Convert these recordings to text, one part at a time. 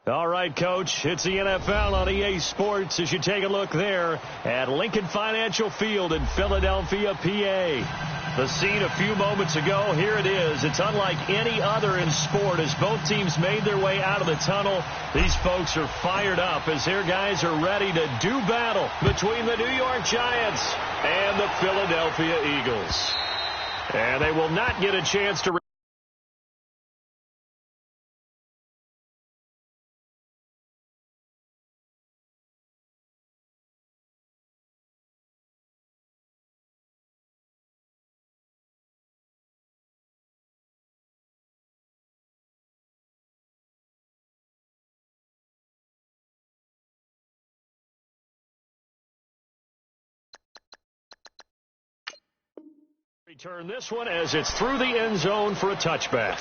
All right, Coach, it's the NFL on EA Sports as you take a look there at Lincoln Financial Field in Philadelphia, PA. The scene a few moments ago, here it is. It's unlike any other in sport as both teams made their way out of the tunnel. These folks are fired up as their guys are ready to do battle between the New York Giants and the Philadelphia Eagles. And they will not get a chance to return this one as it's through the end zone for a touchback.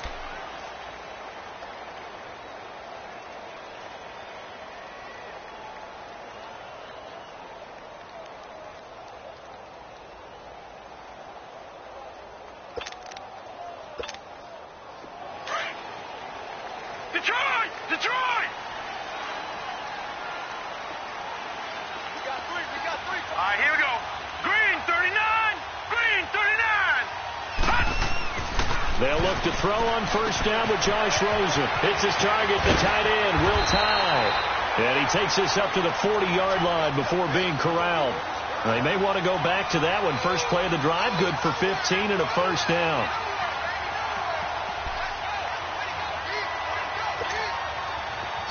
Detroit! We got three. All right, here we go. Green, 39. Green, 39. They'll look to throw on first down with Josh Rosen. It's his target, the tight end, Will Tye. And he takes this up to the 40-yard line before being corralled. They may want to go back to that one. First play of the drive, good for 15 and a first down.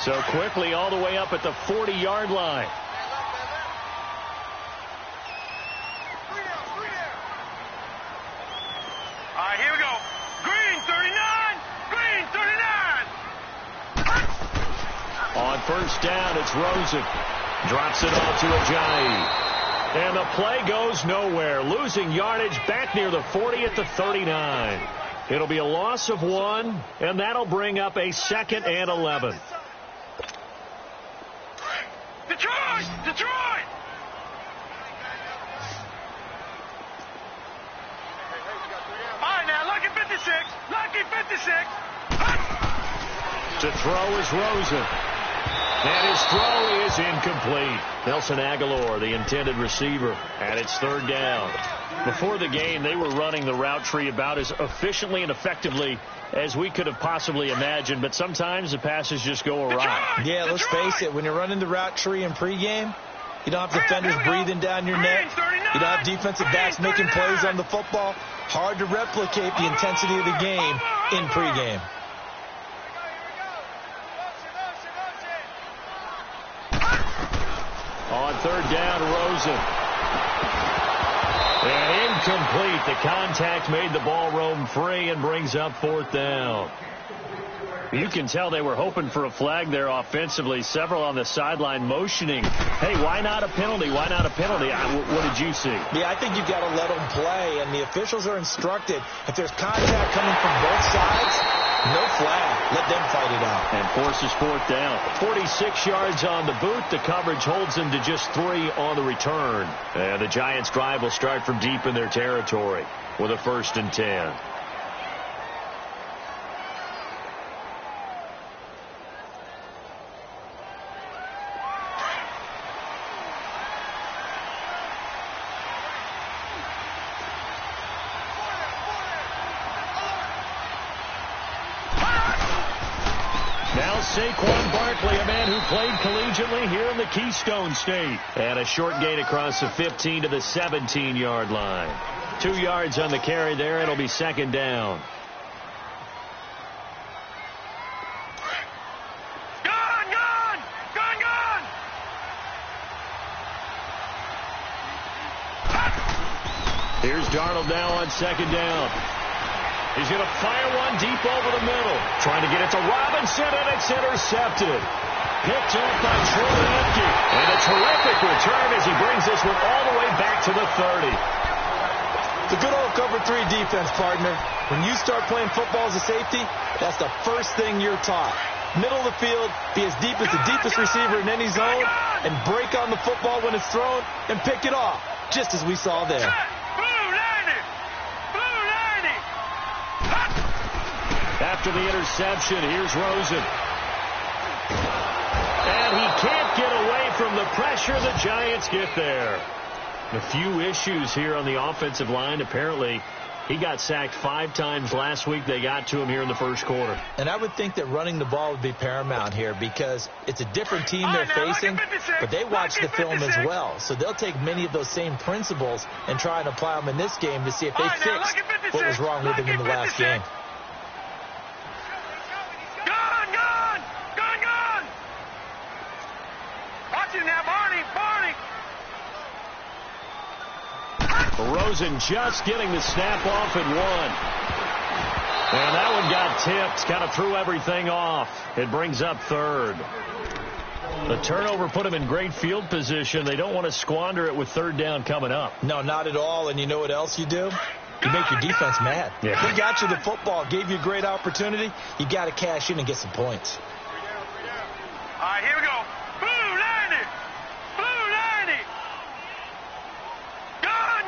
So quickly all the way up at the 40-yard line. All right, here we go. Green, 39. Green, 39. On first down, it's Rosen. Drops it off to Ajayi. And the play goes nowhere. Losing yardage back near the 40 at the 39. It'll be a loss of 1, and that'll bring up a 2nd and 11. Detroit! All right, now, lucky 56. To throw is Rosen. And his throw is incomplete. Nelson Aguilar, the intended receiver, and it's third down. Before the game, they were running the route tree about as efficiently and effectively as we could have possibly imagined, but sometimes the passes just go awry. Yeah, let's face it, when you're running the route tree in pregame, you don't have defenders breathing down your neck. You don't have defensive backs making plays on the football. Hard to replicate the intensity of the game in pregame. On third down, Rosen. And incomplete. The contact made the ball roam free and brings up fourth down. You can tell they were hoping for a flag there offensively. Several on the sideline motioning, hey, why not a penalty? Why not a penalty? What did you see? Yeah, I think you've got to let them play, and the officials are instructed. If there's contact coming from both sides, no flag. Let them fight it out. And forces fourth down. 46 yards on the boot. The coverage holds them to just 3 on the return. And the Giants' drive will start from deep in their territory with a 1st and 10. Saquon Barkley, a man who played collegiately here in the Keystone State. And a short gain across the 15 to the 17-yard line. 2 yards on the carry there. It'll be 2nd down. Gone! Here's Darnold now on 2nd down. He's going to fire one deep over the middle. Trying to get it to Robinson, and it's intercepted. Picked off by Troy Lemke. And a terrific return as he brings this one all the way back to the 30. It's a good old cover 3 defense, partner. When you start playing football as a safety, that's the first thing you're taught. Middle of the field, be as deep as the deepest receiver in any zone, and break on the football when it's thrown, and pick it off, just as we saw there. After the interception, here's Rosen. And he can't get away from the pressure. The Giants get there. A few issues here on the offensive line. Apparently, he got sacked 5 times last week. They got to him here in the first quarter. And I would think that running the ball would be paramount here because it's a different team they're facing, but they watch the film as well. So they'll take many of those same principles and try and apply them in this game to see if they fix what was wrong with them in the last game. Watch it now, Barney. Rosen just getting the snap off at 1. And that one got tipped. Kind of threw everything off. It brings up 3rd. The turnover put him in great field position. They don't want to squander it with 3rd down coming up. No, not at all. And you know what else you do? You make your defense mad. Yeah. He got you the football, gave you a great opportunity. You got to cash in and get some points. All right, here we go. Blue 90. Blue 90. Gun.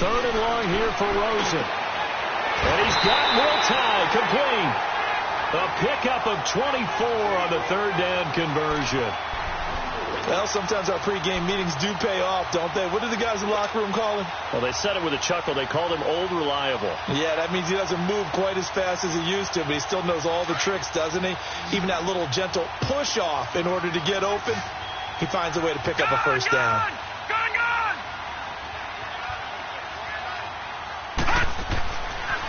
3rd and long here for Rosen. And he's got Wiltye complete. A pickup of 24 on the 3rd down conversion. Well, sometimes our pregame meetings do pay off, don't they? What do the guys in the locker room call him? Well, they said it with a chuckle. They called him Old Reliable. Yeah, that means he doesn't move quite as fast as he used to, but he still knows all the tricks, doesn't he? Even that little gentle push-off in order to get open, he finds a way to pick up a first down. Gun.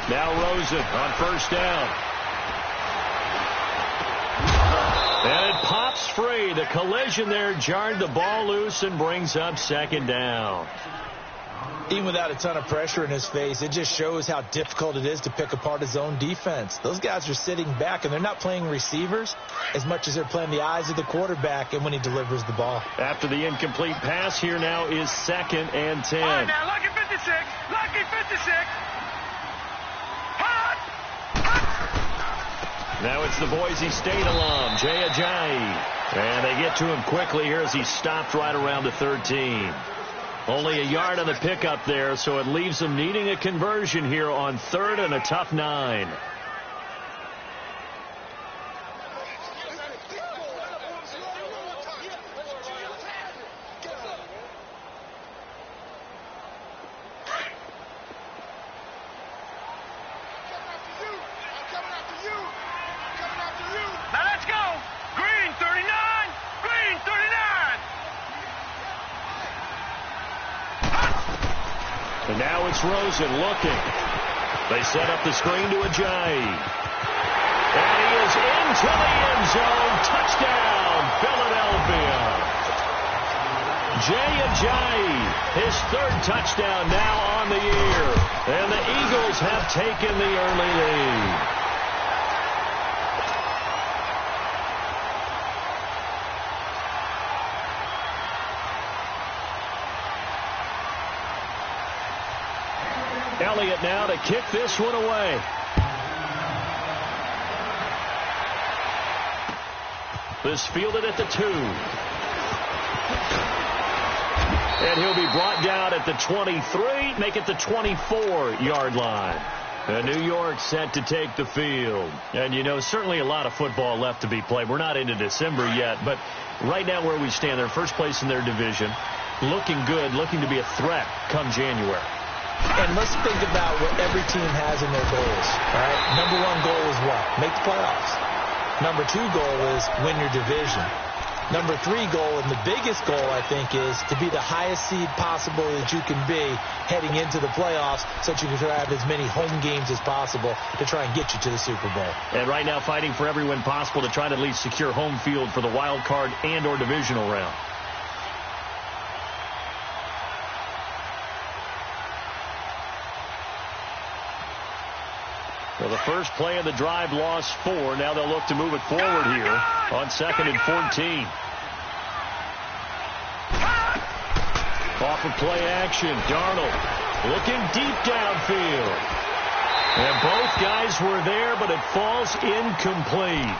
Now Rosen on 1st down. And it pops free. The collision there jarred the ball loose and brings up 2nd down. Even without a ton of pressure in his face, it just shows how difficult it is to pick apart his own defense. Those guys are sitting back, and they're not playing receivers as much as they're playing the eyes of the quarterback and when he delivers the ball. After the incomplete pass, here now is 2nd and 10. All right, now, lucky 56. Lucky 56. Now it's the Boise State alum, Jay Ajayi. And they get to him quickly here as he stopped right around the 13. Only a yard on the pickup there, so it leaves them needing a conversion here on 3rd and a tough 9. Now let's go. Green 39. Green 39. And now it's Rosen looking. They set up the screen to Ajayi. And he is into the end zone. Touchdown, Philadelphia. Jay Ajayi, his 3rd touchdown now on the year. And the Eagles have taken the early lead. Elliott now to kick this one away. This fielded at the 2. And he'll be brought down at the 23, make it the 24-yard line. And New York set to take the field. And, you know, certainly a lot of football left to be played. We're not into December yet, but right now where we stand, they're first place in their division, looking good, looking to be a threat come January. And let's think about what every team has in their goals. All right? Number 1 goal is what? Make the playoffs. Number 2 goal is win your division. Number 3 goal, and the biggest goal, I think, is to be the highest seed possible that you can be heading into the playoffs so that you can have as many home games as possible to try and get you to the Super Bowl. And right now fighting for every win possible to try to at least secure home field for the wild card and or divisional round. Well, the first play of the drive lost 4. Now they'll look to move it forward here on 2nd and 14. Off of play action, Darnold looking deep downfield. And both guys were there, but it falls incomplete.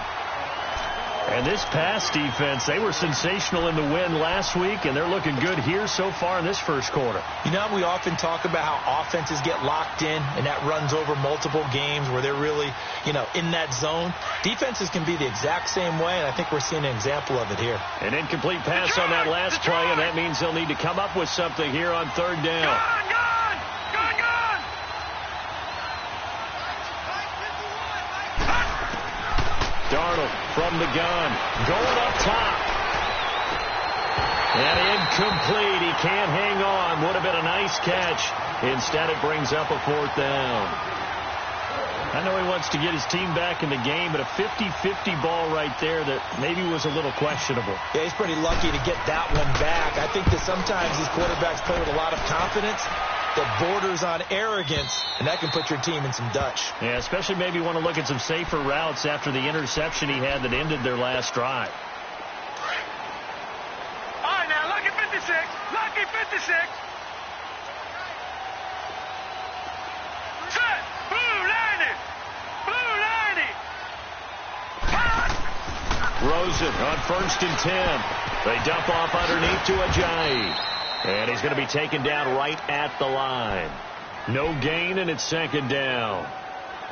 And this pass defense, they were sensational in the win last week, and they're looking good here so far in this first quarter. You know, we often talk about how offenses get locked in, and that runs over multiple games where they're really, in that zone. Defenses can be the exact same way, and I think we're seeing an example of it here. An incomplete pass on that last play, and that means they'll need to come up with something here on third down. Darnold from the gun, going up top. And incomplete. He can't hang on. Would have been a nice catch. Instead, it brings up a fourth down. I know he wants to get his team back in the game, but a 50-50 ball right there that maybe was a little questionable. Yeah, he's pretty lucky to get that one back. I think that sometimes these quarterbacks play with a lot of confidence that borders on arrogance, and that can put your team in some Dutch. Yeah, especially maybe want to look at some safer routes after the interception he had that ended their last drive. All right, now, lucky 56. Lucky 56. Set. Blue 90. Blue 90. Rosen on 1st and 10. They dump off underneath to Ajayi. And he's going to be taken down right at the line. No gain, and it's second down.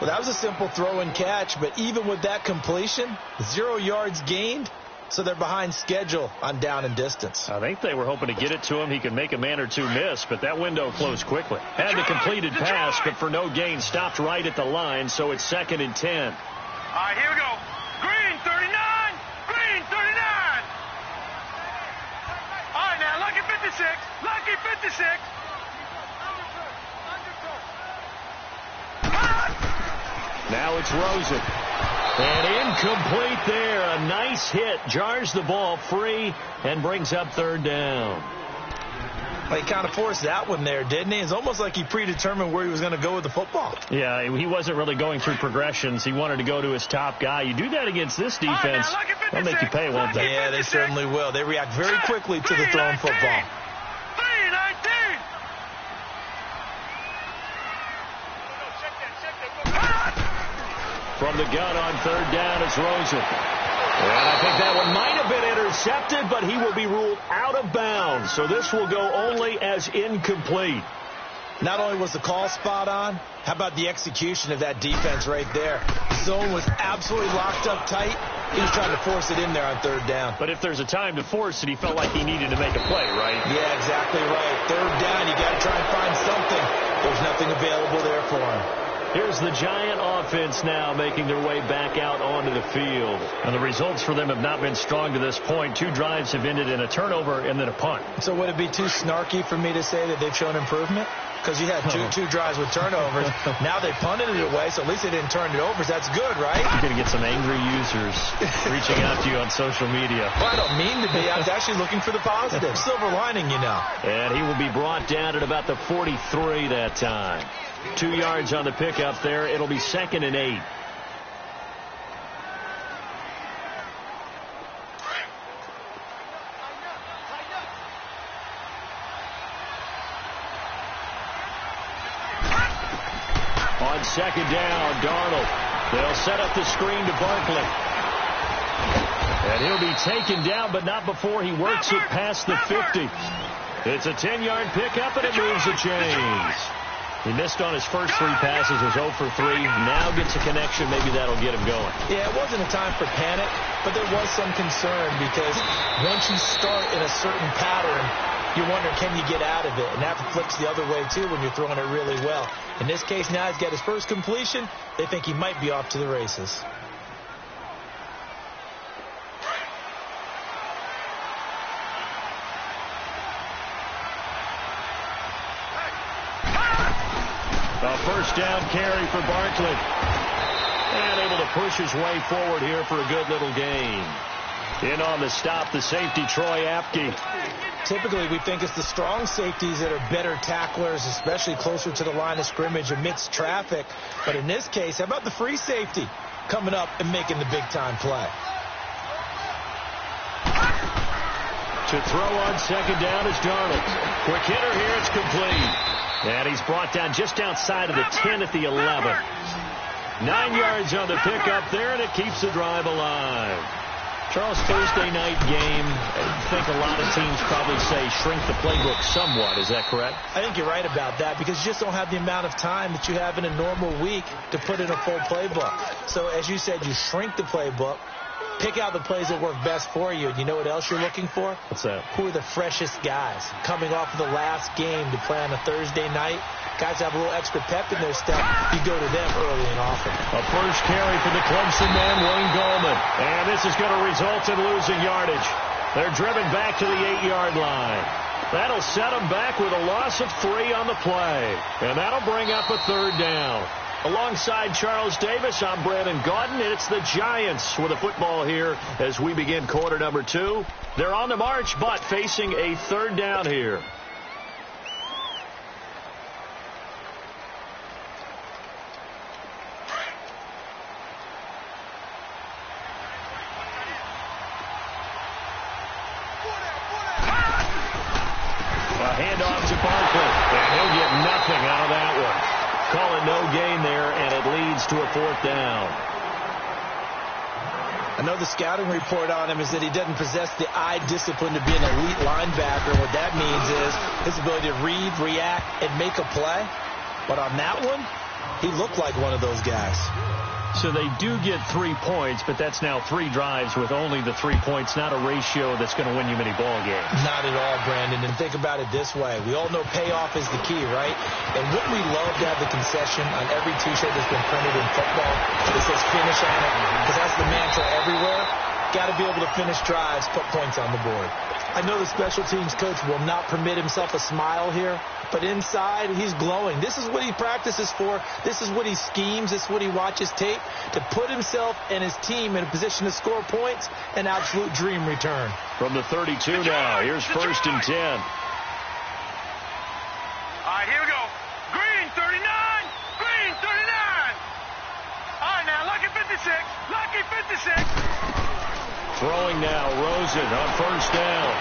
Well, that was a simple throw and catch, but even with that completion, 0 yards gained, so they're behind schedule on down and distance. I think they were hoping to get it to him. He could make a man or two miss, but that window closed quickly. Had the completed pass, but for no gain, stopped right at the line, so it's 2nd and 10. All right, here we go. Green 39. Green 39. All right, now, lucky 56. Lucky 56. Now it's Rosen. And incomplete there. A nice hit. Jars the ball free and brings up third down. Well, he kind of forced that one there, didn't he? It's almost like he predetermined where he was going to go with the football. Yeah, he wasn't really going through progressions. He wanted to go to his top guy. You do that against this defense, they'll make you pay, won't they? Yeah, they certainly will. They react very quickly to the thrown football. 319. From the gun on third down, it's Rosen. And I think that one might have been intercepted, but he will be ruled out of bounds. So this will go only as incomplete. Not only was the call spot on, how about the execution of that defense right there? The zone was absolutely locked up tight. He was trying to force it in there on third down. But if there's a time to force it, he felt like he needed to make a play, right? Yeah, exactly right. Third down, you got to try and find something. There's nothing available there for him. Here's the Giant offense now making their way back out onto the field. And the results for them have not been strong to this point. 2 drives have ended in a turnover and then a punt. So would it be too snarky for me to say that they've shown improvement? Because you had two drives with turnovers. Now they punted it away, so at least they didn't turn it over. So that's good, right? You're going to get some angry users reaching out to you on social media. Well, I don't mean to be. I was actually looking for the positive. Silver lining, you know. And he will be brought down at about the 43 that time. 2 yards on the pickup there. It'll be 2nd and 8. On second down, Darnold. They'll set up the screen to Barkley. And he'll be taken down, but not before he works it past the 50. It's a 10-yard pickup, and it moves the chains. He missed on his first 3 passes, was 0 for 3. Now gets a connection. Maybe that'll get him going. Yeah, it wasn't a time for panic, but there was some concern because once you start in a certain pattern, you wonder, can you get out of it? And that flips the other way, too, when you're throwing it really well. In this case, now he's got his first completion. They think he might be off to the races. A first down carry for Barkley. And able to push his way forward here for a good little gain. In on the stop, the safety, Troy Apke. Typically, we think it's the strong safeties that are better tacklers, especially closer to the line of scrimmage amidst traffic. But in this case, how about the free safety coming up and making the big-time play? To throw on second down is Darnold. Quick hitter here, it's complete. And he's brought down just outside of the 10 at the 11. 9 yards on the pickup there, and it keeps the drive alive. Charles, Thursday night game, I think a lot of teams probably say shrink the playbook somewhat. Is that correct? I think you're right about that because you just don't have the amount of time that you have in a normal week to put in a full playbook. So as you said, you shrink the playbook, pick out the plays that work best for you. And you know what else you're looking for? What's that? Who are the freshest guys coming off of the last game to play on a Thursday night? Guys have a little extra pep in their step. You go to them early and often. A first carry for the Clemson man, Wayne Gallman. And this is going to result in losing yardage. They're driven back to the 8-yard line. That'll set them back with a loss of 3 on the play. And that'll bring up a 3rd down. Alongside Charles Davis, I'm Brandon Gaudin, and it's the Giants with the football here as we begin quarter number 2. They're on the march, but facing a 3rd down here. A handoff to Barkley, and he'll get nothing out of that one. Call it no gain there, and it leads to a 4th down. I know the scouting report on him is that he doesn't possess the eye discipline to be an elite linebacker. What that means is his ability to read, react, and make a play. But on that one, he looked like one of those guys. So they do get 3 points, but that's now 3 drives with only the 3 points, not a ratio that's going to win you many ball games. Not at all, Brandon. And think about it this way. We all know payoff is the key, right? And wouldn't we love to have the concession on every T-shirt that's been printed in football that says finish on it? Because that's the mantra everywhere. Got to be able to finish drives, put points on the board. I know the special teams coach will not permit himself a smile here, but inside he's glowing. This is what he practices for. This is what he schemes. This is what he watches tape to put himself and his team in a position to score points. An absolute dream return. From the 32 now, here's 1st and 10. All right, here we go. Green 39. Green 39. All right, now, lucky 56. Lucky 56. Throwing now, Rosen on 1st down.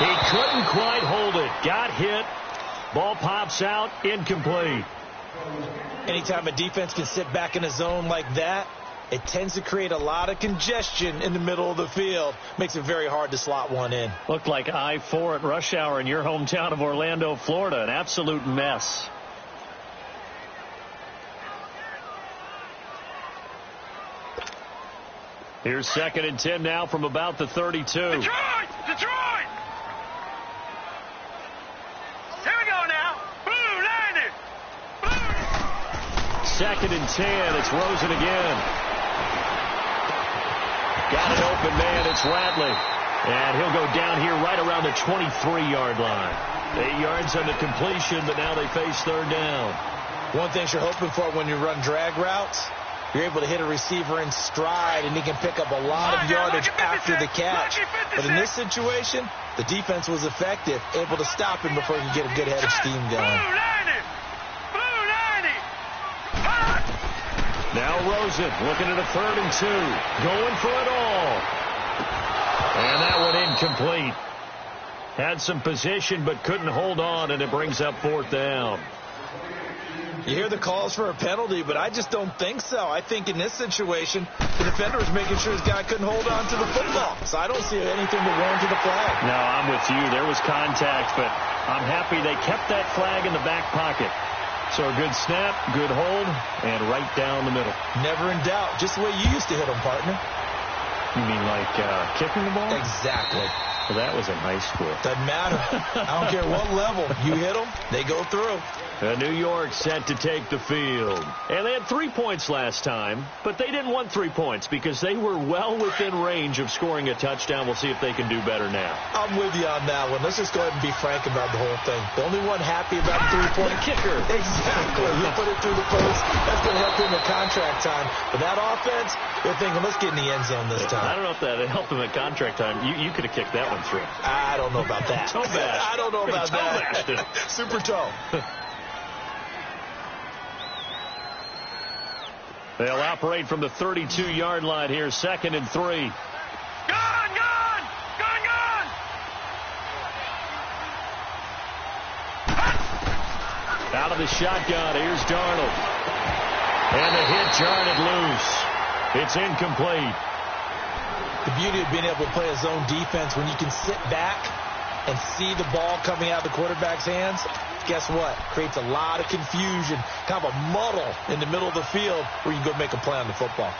He couldn't quite hold it. Got hit. Ball pops out, incomplete. Anytime a defense can sit back in a zone like that, it tends to create a lot of congestion in the middle of the field. Makes it very hard to slot one in. Looked like I-4 at rush hour in your hometown of Orlando, Florida. An absolute mess. Here's 2nd and 10 now from about the 32. Detroit! Detroit! Here we go now. Blue, line it. Blue. 2nd and 10. It's Rosen again. Got an open man. It's Radley. And he'll go down here right around the 23-yard line. 8 yards on the completion, but now they face 3rd down. One thing you're hoping for when you run drag routes, you're able to hit a receiver in stride, and he can pick up a lot of yardage after the catch. But in this situation, the defense was effective, able to stop him before he could get a good head of steam going. Now Rosen looking at a 3rd and 2. Going for it all. And that one incomplete. Had some position but couldn't hold on, and it brings up 4th down. You hear the calls for a penalty, but I just don't think so. I think in this situation, the defender was making sure his guy couldn't hold on to the football. So I don't see anything to warrant the flag. No, I'm with you. There was contact, but I'm happy they kept that flag in the back pocket. So a good snap, good hold, and right down the middle. Never in doubt. Just the way you used to hit them, partner. You mean like kicking the ball? Exactly. Well, that was in high school. Doesn't matter. I don't care what level. You hit them, they go through. New York set to take the field. And they had 3 points last time, but they didn't want 3 points because they were well within range of scoring a touchdown. We'll see if they can do better now. I'm with you on that one. Let's just go ahead and be frank about the whole thing. The only one happy about the 3-point kicker. Exactly. You put it through the post. That's going to help him at contract time. But that offense, they're thinking, let's get in the end zone this time. I don't know if that helped him at contract time. You could have kicked that one through. I don't know about that. Toe bash. I don't know about that. Super toe. They'll operate from the 32-yard line here, 2nd and 3. Gone, gone, gone, gone. Out of the shotgun, here's Darnold. And the hit jarred it loose. It's incomplete. The beauty of being able to play a zone defense, when you can sit back and see the ball coming out of the quarterback's hands, guess what? Creates a lot of confusion, kind of a muddle in the middle of the field where you can go make a play on the football.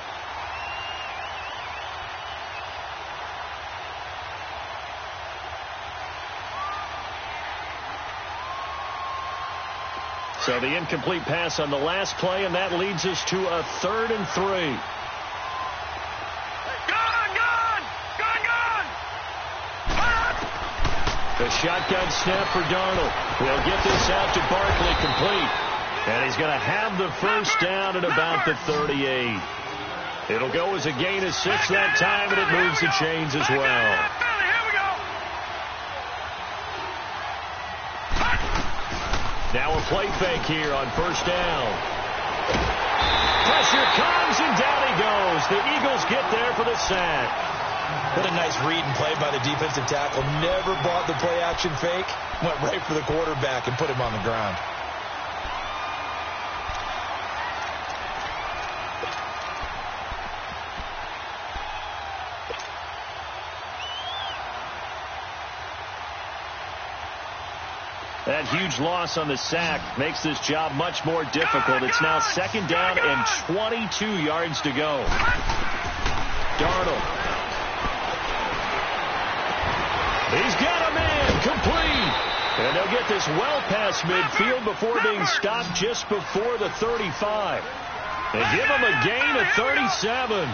So the incomplete pass on the last play, and that leads us to a 3rd and 3. The shotgun snap for Darnold. We'll get this out to Barkley complete. And he's going to have the first down at about the 38. It'll go as a gain of 6 that time, and it moves the chains as well. Now a play fake here on first down. Pressure comes, and down he goes. The Eagles get there for the sack. What a nice read and play by the defensive tackle. Never bought the play-action fake. Went right for the quarterback and put him on the ground. That huge loss on the sack makes this job much more difficult. It's now 2nd down and 22 yards to go. Darnold. He's got a man complete. And they'll get this well past midfield before being stopped just before the 35. They give him a gain of 37.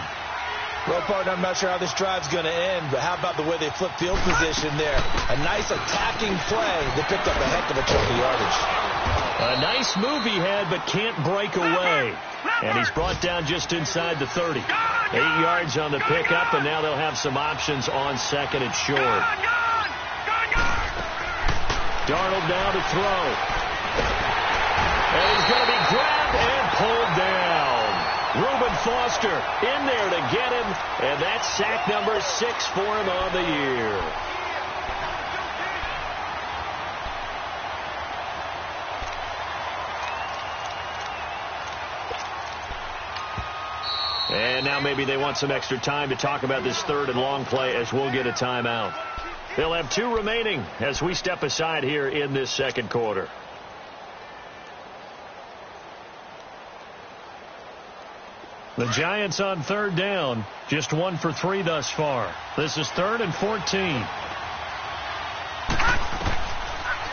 Well, partner, I'm not sure how this drive's going to end, but how about the way they flip field position there? A nice attacking play that picked up a heck of a chunk of yardage. A nice move he had, but can't break away. And he's brought down just inside the 30. 8 yards on the pickup, and now they'll have some options on 2nd and short. Darnold now to throw. And he's going to be grabbed and pulled down. Reuben Foster in there to get him, and that's sack number 6 for him on the year. And now maybe they want some extra time to talk about this 3rd and long play as we'll get a timeout. They'll have 2 remaining as we step aside here in this 2nd quarter. The Giants on 3rd down, just 1 for 3 thus far. This is 3rd and 14.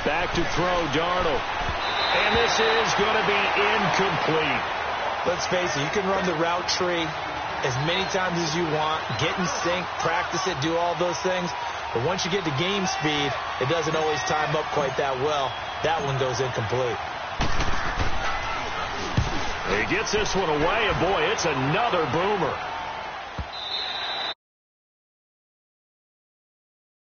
Back to throw, Darnold. And this is going to be incomplete. Let's face it, you can run the route tree as many times as you want, get in sync, practice it, do all those things. But once you get to game speed, it doesn't always time up quite that well. That one goes incomplete. He gets this one away, and boy, it's another boomer.